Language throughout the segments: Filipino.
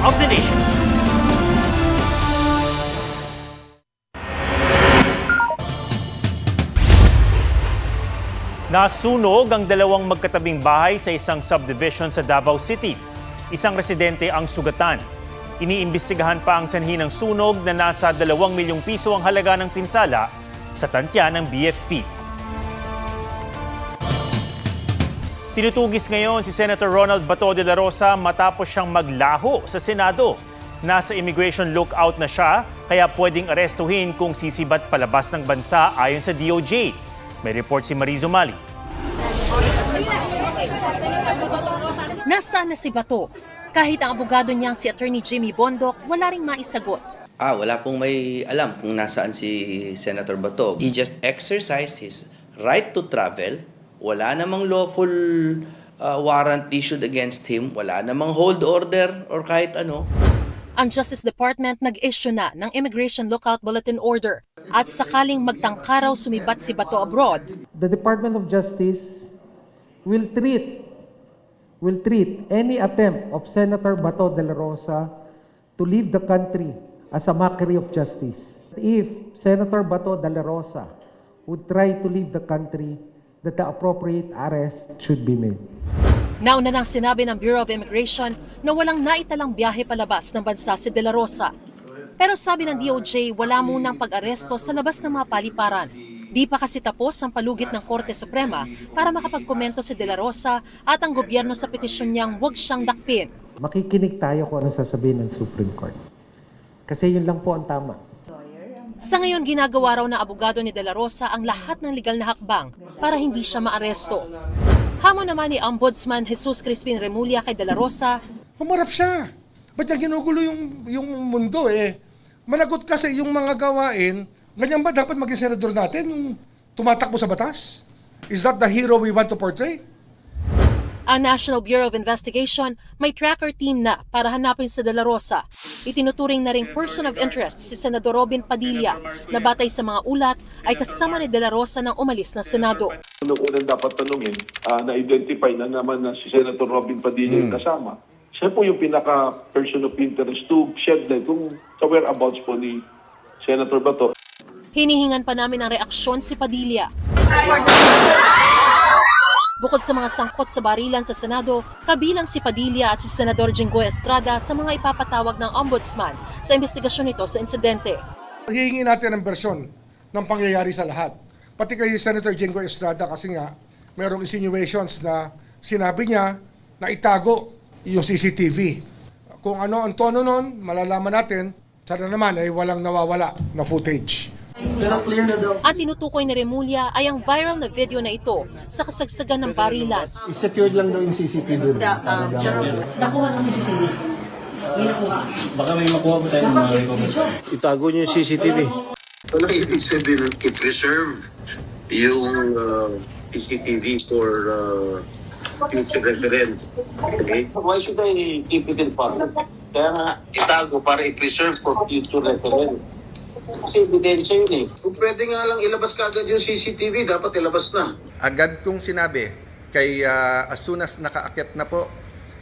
of the nation. Nasunog ang dalawang magkatabing bahay sa isang subdivision sa Davao City. Isang residente ang sugatan. Iniimbestigahan pa ang sanhi ng sunog na nasa 2 milyong piso ang halaga ng pinsala sa tantya ng BFP. Tinutugis ngayon si Senator Ronald Bato de la Rosa matapos siyang maglaho sa Senado. Nasa immigration lookout na siya, kaya pwedeng arestuhin kung sisibat palabas ng bansa ayon sa DOJ. May report si Mariz Umali. Nasaan na si Bato? Kahit ang abogado niyang si Attorney Jimmy Bondoc, wala ring maisagot. Wala pong may alam kung nasaan si Senator Bato. He just exercised his right to travel. Wala namang lawful warrant issued against him. Wala namang hold order or kahit ano. Ang Justice Department nag-issue na ng Immigration Lookout Bulletin Order at sakaling magtangkaraw sumibat si Bato abroad. The Department of Justice will treat any attempt of Senator Bato de la Rosa to leave the country as a mockery of justice. If Senator Bato de la Rosa would try to leave the country, that the appropriate arrest should be made. Nauna nang sinabi ng Bureau of Immigration na walang naitalang biyahe palabas ng bansa si De La Rosa. Pero sabi ng DOJ, wala munang pag-aresto sa labas ng mga paliparan. Di pa kasi tapos ang palugit ng Korte Suprema para makapagkomento si De La Rosa at ang gobyerno sa petisyon niyang huwag siyang dakpin. Makikinig tayo kung ano sasabihin ng Supreme Court. Kasi yun lang po ang tama. Sa ngayon, ginagawa raw ng abogado ni De La Rosa ang lahat ng legal na hakbang para hindi siya maaresto. Hamon naman ni Ombudsman Jesus Crispin Remulla kay De La Rosa. Humarap siya. Ba't niya ginugulo yung mundo eh? Managot kasi yung mga gawain, ganyan ba dapat maging senador natin? Yung tumatakbo sa batas? Is that the hero we want to portray? Ang National Bureau of Investigation may tracker team na para hanapin si De La Rosa. Itinuturing na ring person of interest si Senador Robin Padilla na batay sa mga ulat ay kasama ni De La Rosa nang umalis ng Senado. Nung unang dapat tanungin, na-identify na naman na si Senator Robin Padilla yung kasama. Siya po yung pinaka-person of interest to shed light kung sa whereabouts po ni Senator Bato. Hinihingan pa namin ang reaksyon si Padilla. Bukod sa mga sangkot sa barilan sa Senado, kabilang si Padilla at si Senador Jinggoy Estrada sa mga ipapatawag ng Ombudsman sa investigasyon nito sa insidente. Hihingi natin ang bersyon ng pangyayari sa lahat. Pati kay Senator Jinggoy Estrada kasi nga mayroong insinuations na sinabi niya na itago yung CCTV. Kung ano ang tono nun, malalaman natin, sana naman ay walang nawawala na footage. Pero clear na daw. Ang tinutukoy ni Remulla ay ang viral na video na ito sa kasagsagan ng barilan. I-secured lang daw yung CCTV. Nakuha ng CCTV. May nakuha. Baka may makuha po tayo ng mga recommendation. Itago niyo yung CCTV. Ano ibig sabihin ng i-preserve yung CCTV for future reference? Okay? Why should I keep it in public? Kaya nga, itago para i-preserve for future reference. Kasi ebidensya yun eh. Kung pwede nga lang ilabas ka agad yung CCTV, dapat ilabas na. Agad kong sinabi, kay as soon as nakaakyat na po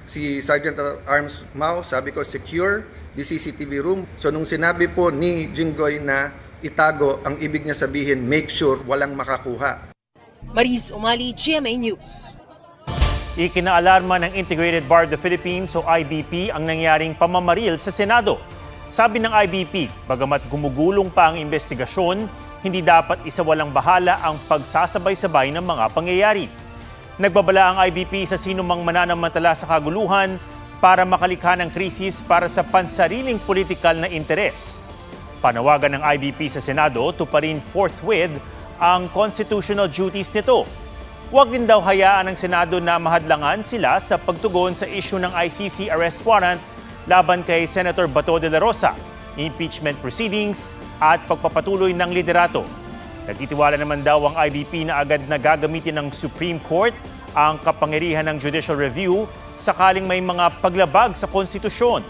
si Sergeant at Arms Mao, sabi ko, secure the CCTV room. So nung sinabi po ni Jinggoy na itago, ang ibig niya sabihin, make sure walang makakuha. Mariz Umali, GMA News. Ikinaalarma ng Integrated Bar of the Philippines o IBP ang nangyaring pamamaril sa Senado. Sabi ng IBP, bagamat gumugulong pa ang investigasyon, hindi dapat isawalang bahala ang pagsasabay-sabay ng mga pangyayari. Nagbabala ang IBP sa sinumang mananamantala sa kaguluhan para makalikha ng krisis para sa pansariling politikal na interes. Panawagan ng IBP sa Senado tuparin forthwith ang constitutional duties nito. Huwag din daw hayaan ng Senado na mahadlangan sila sa pagtugon sa issue ng ICC arrest warrant laban kay Senator Bato de la Rosa, impeachment proceedings at pagpapatuloy ng liderato. Nagtitiwala naman daw ang IBP na agad na gagamitin ng Supreme Court ang kapangyarihan ng judicial review sakaling may mga paglabag sa konstitusyon.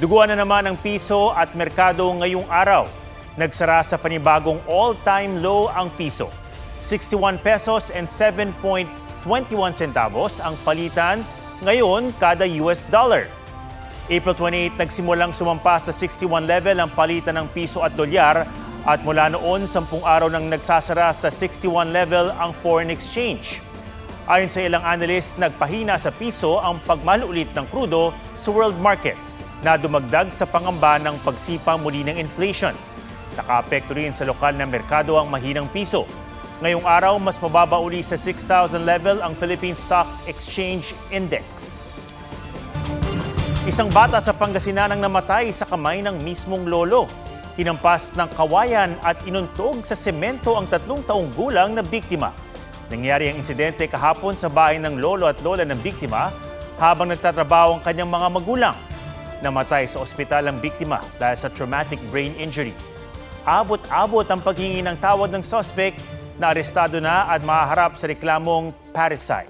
Duguan na naman ang piso at merkado ngayong araw. Nagsara sa panibagong all-time low ang piso. 61 pesos and 7.21 centavos ang palitan ngayon kada US dollar. April 28 nagsimulang sumampa sa 61 level ang palitan ng piso at dolyar at mula noon 10 araw nang nagsasara sa 61 level ang foreign exchange. Ayon sa ilang analyst, nagpahina sa piso ang pagmahal ulit ng krudo sa world market na dumagdag sa pangamba ng pagsipa muli ng inflation. Nakaapekto rin sa lokal na merkado ang mahinang piso. Ngayong araw, mas mababa uli sa 6,000 level ang Philippine Stock Exchange Index. Isang bata sa Pangasinan ang namatay sa kamay ng mismong lolo. Hinampas ng kawayan at inuntog sa semento ang 3 taong gulang na biktima. Nangyari ang insidente kahapon sa bahay ng lolo at lola ng biktima habang nagtatrabaho ang kanyang mga magulang. Namatay sa ospital ang biktima dahil sa traumatic brain injury. Abot-abot ang paghingi ng tawad ng suspect na arestado na at mahaharap sa reklamong parricide.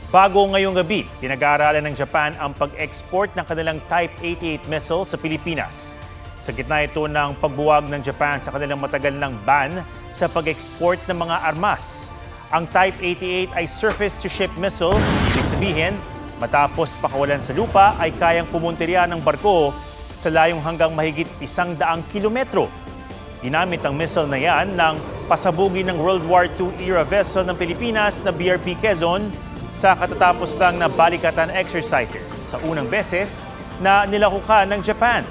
Bago ngayong gabi, pinag-aaralan ng Japan ang pag-export ng kanilang Type 88 missile sa Pilipinas. Sa gitna ito ng pagbuwag ng Japan sa kanilang matagal ng ban sa pag-export ng mga armas. Ang Type 88 ay surface-to-ship missile, ibig sabihin, matapos pakawalan sa lupa ay kayang pumuntirya ng barko sa layong hanggang mahigit 100 kilometro. Ginamit ang missile na yan ng pasabugin ng World War II era vessel ng Pilipinas na BRP Quezon sa katatapos lang na balikatan exercises sa unang beses na nilakukan ng Japan.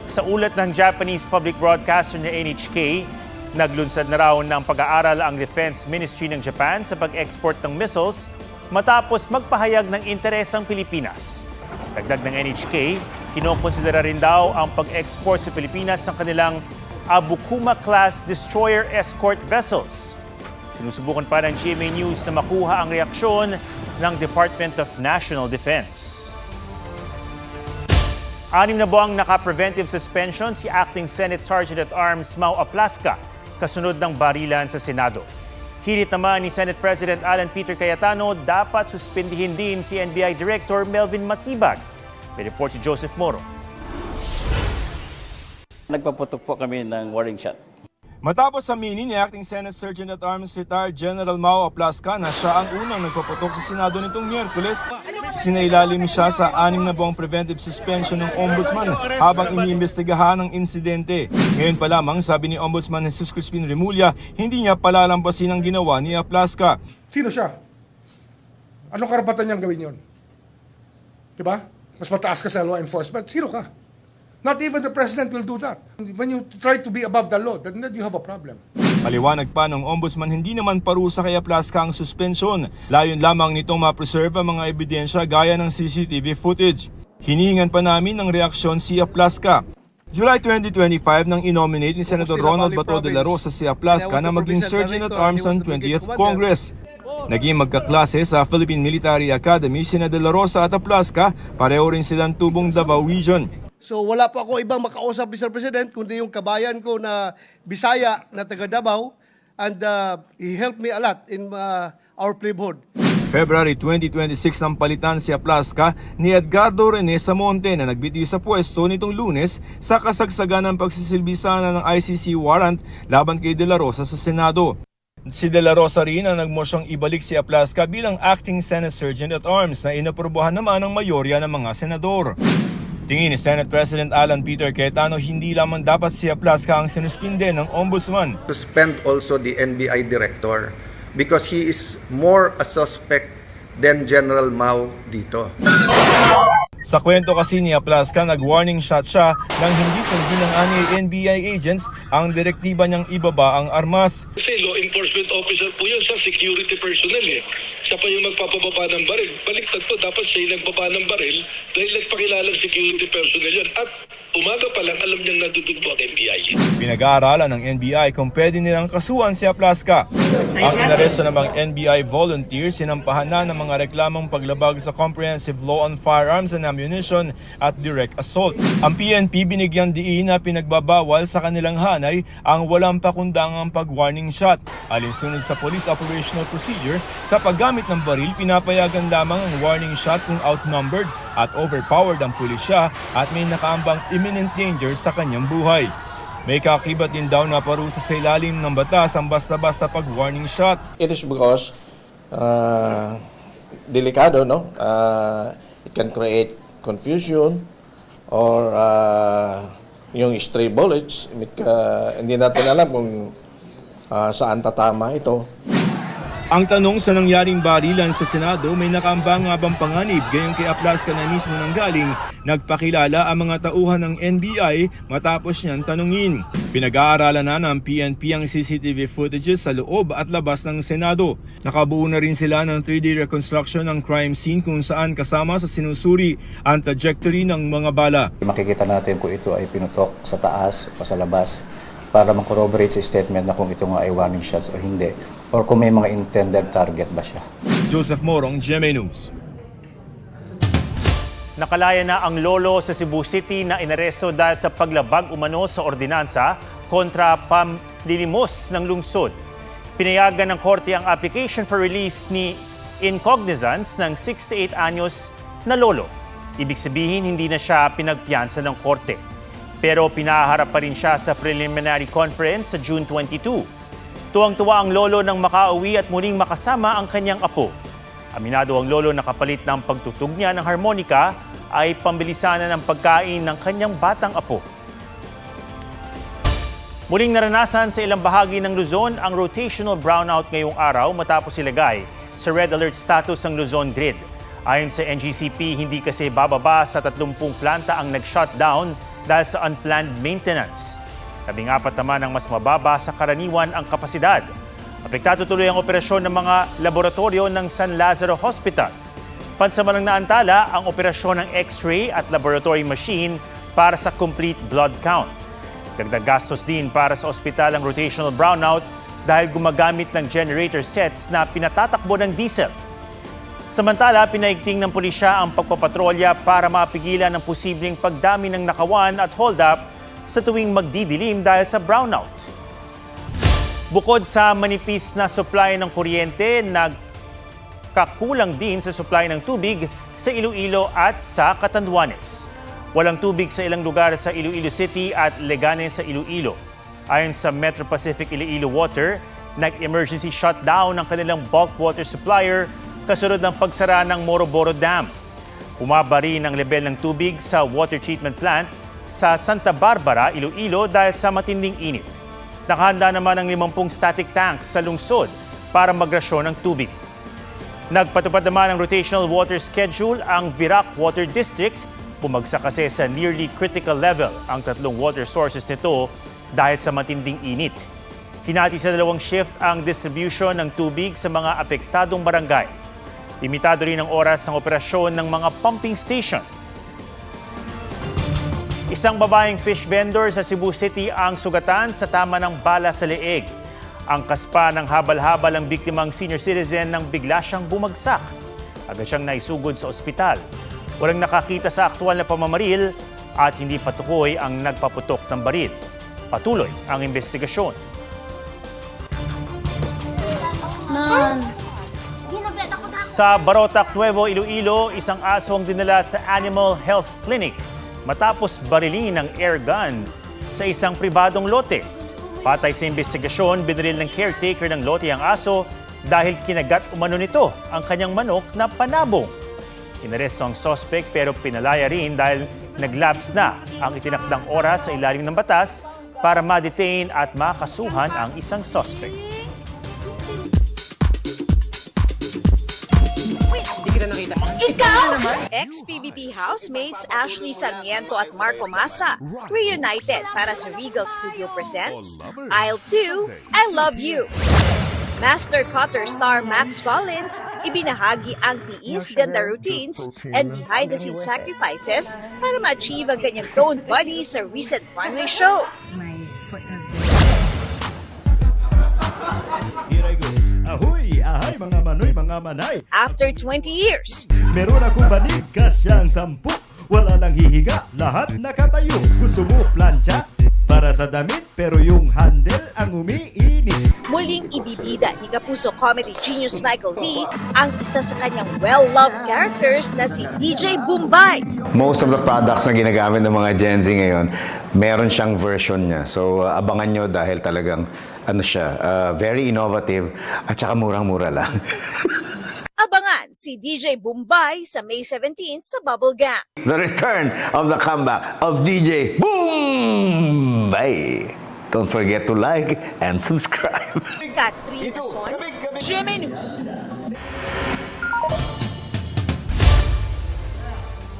Sa ulat ng Japanese public broadcaster na NHK, naglunsad na raw ng pag-aaral ang Defense Ministry ng Japan sa pag-export ng missiles matapos magpahayag ng interes ang Pilipinas. Dagdag ng NHK, kinokonsidera rin daw ang pag-export sa Pilipinas ng kanilang Abukuma-class destroyer escort vessels. Sinusubukan pa ng GMA News na makuha ang reaksyon ng Department of National Defense. 6 na buwang naka-preventive suspension si Acting Senate Sergeant-at-Arms Mau Aplasca kasunod ng barilan sa Senado. Hirit naman ni Senate President Alan Peter Cayetano, dapat suspindihin din si NBI Director Melvin Matibag. May report si Joseph Moro. Nagpaputok po kami ng warning shot. Matapos aminin ni Acting Senate Sergeant-at-Arms Retired General Mau Aplasca na siya ang unang nagpaputok sa Senado nitong Miyerkules, sinailalim siya sa 6 na buwang preventive suspension ng Ombudsman habang iniimbestigahan ang insidente. Ngayon pa lamang, sabi ni Ombudsman Jesus Crispin Remulla, hindi niya palalampasin ang ginawa ni Aplasca. Sino siya? Anong karapatan niyang gawin yun? Diba? Mas mataas ka sa law enforcement. Sino ka? Not even the president will do that. When you try to be above the law, then you have a problem. Maliwanag pa ng Ombudsman, hindi naman parusa kay Aplasca ang suspension. Layon lamang nitong ma-preserve ang mga ebidensya gaya ng CCTV footage. Hinihingan pa namin ng reaksyon si Aplasca. July 2025 nang inominate ni Senator Ronald Bato de la Rosa si Aplasca na maging Sergeant-at-Arms ng 20th Congress. Naging magkaklase sa Philippine Military Academy sina de la Rosa at Aplasca, pareho rin silang tubong Davao Region. So wala po ako ibang makausap, Mr. President, kundi yung kabayan ko na Bisaya na taga Davao, and he helped me a lot in our plebhood. February 2026 nang palitan si Aplasca ni Edgardo Rene Samonte na nagbiti sa pwesto nitong Lunes sa kasagsagan ng pagsisilbi sana ng ICC warrant laban kay De La Rosa sa Senado. Si De La Rosa rin ang nagmosyong ibalik si Aplasca bilang Acting Senate Sergeant-at-Arms na inaprubahan naman ng mayorya ng mga senador. Tingin ni Senate President Alan Peter Cayetano, hindi lamang dapat si Aplasca ang sinuspinde ng Ombudsman. Suspend also the NBI Director because he is more a suspect than General Mau dito. Sa kwento kasi ni Aplasca, nag-warning shot siya nang hindi sundin ng NBI agents ang direktiba niyang ibaba ang armas. Kasi law enforcement officer po yun, sa security personnel eh. Siya pa yung magpapababa ng baril. Baliktad po, dapat siya yung nagbaba ng baril dahil nagpakilalang security personnel yun. At umaga pa lang, alam niyang nandudun po ang NBI. Pinag-aaralan ng NBI kung pwede nilang kasuhan si Aplasca. Ang inaresto namang NBI volunteers, sinampahan na ng mga reklamong paglabag sa Comprehensive Law on Firearms and Ammunition at direct assault. Ang PNP binigyan diin na pinagbabawal sa kanilang hanay ang walang pakundangang pag-warning shot. Alinsunod sa Police Operational Procedure, sa paggamit ng baril, pinapayagan lamang ang warning shot kung outnumbered at overpowered ang pulisya at may nakaambang imminent danger sa kanyang buhay. May kakibat din daw na parusa sa ilalim ng batas ang basta-basta pag-warning shot. It is because delikado, no? It can create confusion or yung stray bullets. Hindi natin alam kung saan tatama ito. Ang tanong sa nangyaring barilan sa Senado, may nakaambang nga bang panganib gayong kay Aplaska na mismo nanggaling, nagpakilala ang mga tauhan ng NBI matapos niyang tanungin. Pinag-aaralan na ng PNP ang CCTV footages sa loob at labas ng Senado. Nakabuo na rin sila ng 3D reconstruction ng crime scene kung saan kasama sa sinusuri ang trajectory ng mga bala. Makikita natin kung ito ay pinutok sa taas o sa labas para mag-corroborate sa statement na kung ito nga ay warning shots o hindi, or kung may mga intended target ba siya. Joseph Morong, GMA News. Nakalaya na ang lolo sa Cebu City na inaresto dahil sa paglabag umano sa ordinansa kontra pamlilimos ng lungsod. Pinayagan ng korte ang application for release ni in cognizance ng 68 anyos na lolo. Ibig sabihin, hindi na siya pinagpiyansa ng korte. Pero pinaharap pa rin siya sa preliminary conference sa June 22. Tuwang-tuwa ang lolo nang makauwi at muling makasama ang kanyang apo. Aminado ang lolo na kapalit ng pagtutug niya ng harmonika ay pambilisanan ng pagkain ng kanyang batang apo. Muling naranasan sa ilang bahagi ng Luzon ang rotational brownout ngayong araw matapos ilagay sa red alert status ang Luzon grid. Ayon sa NGCP, hindi kasi bababa sa 30 planta ang nag-shutdown dahil sa unplanned maintenance. 14 naman ang mas mababa sa karaniwan ang kapasidad. Apektado tuloy ang operasyon ng mga laboratorio ng San Lazaro Hospital. Pansamanang naantala ang operasyon ng X-ray at laboratory machine para sa complete blood count. Dagdag gastos din para sa ospital ang rotational brownout dahil gumagamit ng generator sets na pinatatakbo ng diesel. Samantala, pinaigting ng pulisya ang pagpapatrolya para mapigilan ang posibleng pagdami ng nakawan at hold-up sa tuwing magdidilim dahil sa brownout. Bukod sa manipis na supply ng kuryente, nagkakulang din sa supply ng tubig sa Iloilo at sa Catanduanes. Walang tubig sa ilang lugar sa Iloilo City at Leganes sa Iloilo. Ayon sa Metro Pacific Iloilo Water, nag-emergency shutdown ng kanilang bulk water supplier kasunod ng pagsara ng Moroboro Dam. Bumaba rin ang level ng tubig sa water treatment plant sa Santa Barbara, Iloilo dahil sa matinding init. Nakahanda naman ang 50 static tanks sa lungsod para magrasyon ng tubig. Nagpatupad naman ng rotational water schedule ang Virac Water District. Bumagsak kasi sa nearly critical level ang 3 water sources nito dahil sa matinding init. Hinati sa 2 shift ang distribution ng tubig sa mga apektadong barangay. Limitado rin ang oras ng operasyon ng mga pumping station. Isang babaeng fish vendor sa Cebu City ang sugatan sa tama ng bala sa leeg. Ang kaspa ng habal-habal ang biktimang senior citizen nang bigla siyang bumagsak. Agad siyang naisugod sa ospital. Walang nakakita sa aktual na pamamaril at hindi patukoy ang nagpaputok ng baril. Patuloy ang investigasyon. Sa Barotac, Nuevo Iloilo, isang aso ang dinala sa Animal Health Clinic matapos barilin ng air gun sa isang pribadong lote. Patay sa investigasyon, binaril ng caretaker ng lote ang aso dahil kinagat umano nito ang kanyang manok na panabong. Inaresto ang suspect pero pinalaya rin dahil naglapse na ang itinakdang oras sa ilalim ng batas para ma-detain at makasuhan ang isang suspect. Ikaw! Ex-PBB housemates Ashley Sarmiento at Marco Massa reunited para sa Regal Studio presents Aisle 2, I Love You. Master Cutter star Max Collins ibinahagi ang tiis, ganda routines and behind-the-scenes sacrifices para ma-achieve ang kanyang toned body sa recent runway show. Ahoy! Ahay mga manoy, mga manay! After 20 years, meron akong banig kasyang 10. Wala nang hihiga, lahat nakatayo. Gusto mo plancha? Para sa damit, pero yung handle ang umiinit. muling ibibida ni Kapuso comedy genius Michael V ang isa sa kanyang well-loved characters na si DJ Bombay. Most of the products na ginagamit ng mga Gen Z ngayon, meron siyang version niya. So abangan nyo dahil talagang very innovative at saka murang-mura lang. Abangan si DJ Bombay sa May 17 sa Bubble Gang. The return of the comeback of DJ Boom! Bye! Don't forget to like and subscribe. Katrina Son, GMA News.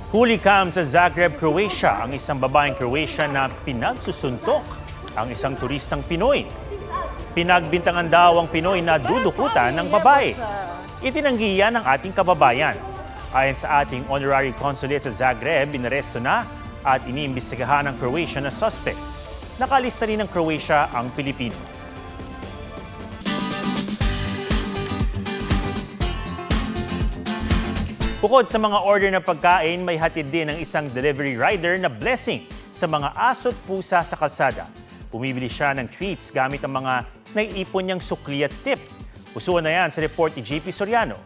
Huli kam sa Zagreb, Croatia ang isang babaeng Croatian na pinagsusuntok ang isang turistang Pinoy. Pinagbintangan daw ang Pinoy na dudukutan ng babae. Itinanggi yan ng ating kababayan. Ayon sa ating honorary consulate sa Zagreb, inaresto na at iniimbestigahan ng Croatia na suspect. Nakalista rin ng Croatia ang Pilipino. Bukod sa mga order na pagkain, may hatid din ng isang delivery rider na blessing sa mga aso't pusa sa kalsada. Bumibili siya ng treats gamit ang mga naiipon niyang sukli at tip. Usuan na yan sa report ni JP Soriano.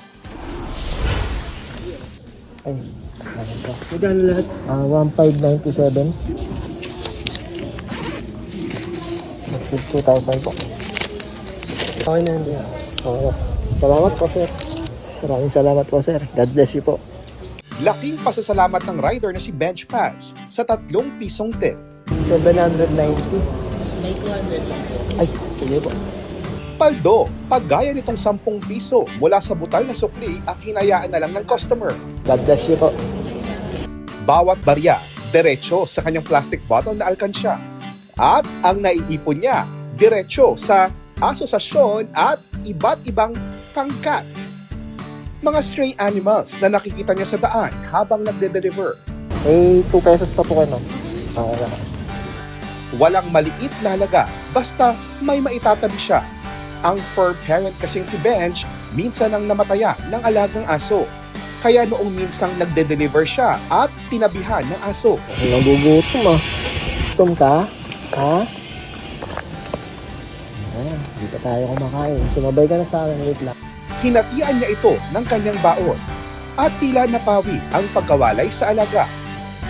Ay, magkano lahat? 1,597. Mag-save 2,000 po. Okay na hindi. Okay. Salamat po, sir. Maraming salamat po, sir. God bless you po. Laking pasasalamat ng rider na si Bench Pass sa 3 pisong tip. 790. May 200 lang po. Ay, sige po. Paldo, paggaya nitong 10 piso mula sa butal na sukli ang hinayaan na lang ng customer. God bless you po. Bawat barya, diretso sa kanyang plastic bottle na alkansya. At ang naiipon niya, diretso sa asosasyon at iba't ibang pangkat. Mga stray animals na nakikita niya sa daan habang nagde-deliver. May 2 pesos pa po kayo, no? Okay na. Walang maliit na halaga, basta may maitatabi siya. Ang fur parent kasing si Bench, minsan ang namataya ng alagang aso. Kaya noong minsang nagde-deliver siya at tinabihan ng aso. Nagugutom ah. Gutom ka? Ha? Hindi pa tayo kumakain. Sumabay ka na sa akin, wait lang. Hinatian niya ito ng kanyang baon at tila napawi ang pagkawalay sa alaga.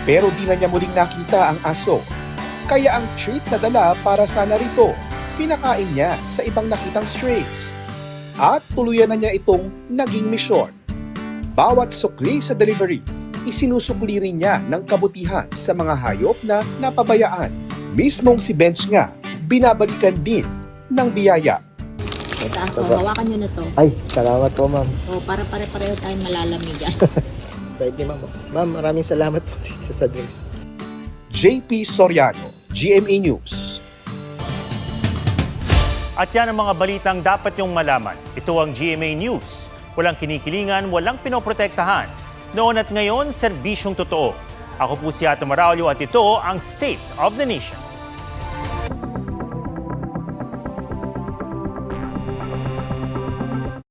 Pero di na niya muling nakita ang aso. Kaya ang treat na dala para sana rito, pinakain niya sa ibang nakitang strays. At tuluyan na niya itong naging misyon. Bawat sukli sa delivery, isinusukli rin niya ng kabutihan sa mga hayop na napabayaan. Mismong si Bench nga, binabalikan din ng biyaya. Ito, hawakan nyo na to. Ay, salamat po, ma'am. O, para pare-pareho tayong malalamigan. Bait ni ma'am. Ma'am, maraming salamat po sa drinks. JP Soriano, GMA News. At yan ang mga balitang dapat niyong malaman. Ito ang GMA News. Walang kinikilingan, walang pinoprotektahan. Noon at ngayon, serbisyong totoo. Ako po si Ato Maraulio at ito ang State of the Nation.